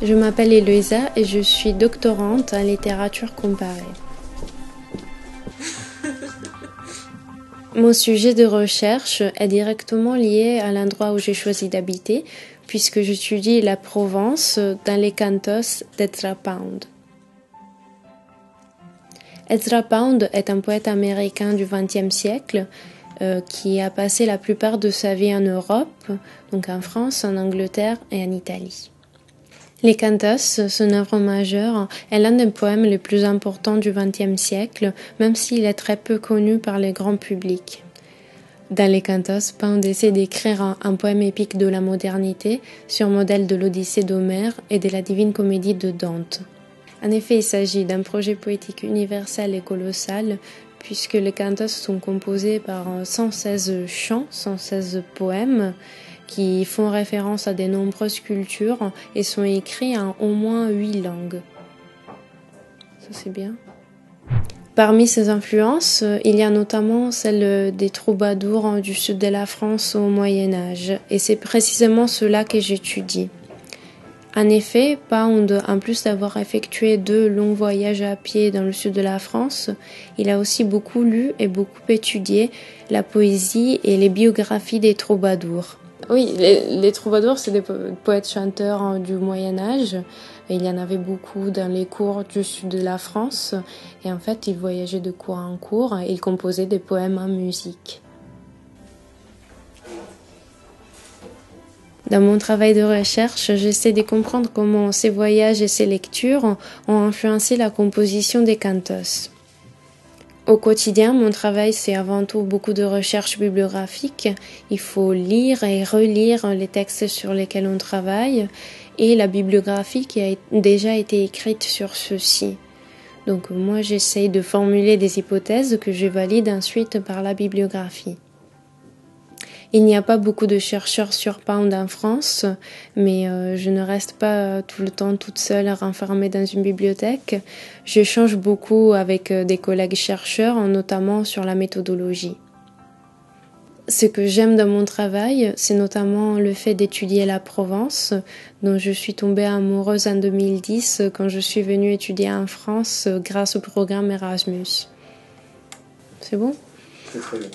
Je m'appelle Eloïsa et je suis doctorante en littérature comparée. Mon sujet de recherche est directement lié à l'endroit où j'ai choisi d'habiter, puisque j'étudie la Provence dans les cantos d'Ezra Pound. Ezra Pound est un poète américain du XXe siècle qui a passé la plupart de sa vie en Europe, donc en France, en Angleterre et en Italie. Les cantos, son œuvre majeure, est l'un des poèmes les plus importants du XXe siècle, même s'il est très peu connu par le grand public. Dans les cantos, Pound essaie d'écrire un poème épique de la modernité sur modèle de l'Odyssée d'Homère et de la Divine Comédie de Dante. En effet, il s'agit d'un projet poétique universel et colossal, puisque les cantos sont composés par 116 chants, 116 poèmes, qui font référence à de nombreuses cultures et sont écrits en au moins 8 langues. Ça, c'est bien. Parmi ces influences, il y a notamment celle des troubadours du sud de la France au Moyen-Âge, et c'est précisément cela que j'étudie. En effet, Pound, en plus d'avoir effectué 2 longs voyages à pied dans le sud de la France, il a aussi beaucoup lu et beaucoup étudié la poésie et les biographies des troubadours. Oui, les troubadours, c'est des poètes-chanteurs du Moyen-Âge. Il y en avait beaucoup dans les cours du sud de la France. Et en fait, ils voyageaient de cours en cours et ils composaient des poèmes en musique. Dans mon travail de recherche, j'essaie de comprendre comment ces voyages et ces lectures ont influencé la composition des cantos. Au quotidien, mon travail, c'est avant tout beaucoup de recherche bibliographique. Il faut lire et relire les textes sur lesquels on travaille et la bibliographie qui a déjà été écrite sur ceux-ci. Donc moi, j'essaye de formuler des hypothèses que je valide ensuite par la bibliographie. Il n'y a pas beaucoup de chercheurs sur Pound en France, mais je ne reste pas tout le temps toute seule renfermée dans une bibliothèque. J'échange beaucoup avec des collègues chercheurs, notamment sur la méthodologie. Ce que j'aime dans mon travail, c'est notamment le fait d'étudier la Provence, dont je suis tombée amoureuse en 2010 quand je suis venue étudier en France grâce au programme Erasmus. C'est bon ? Très très bien.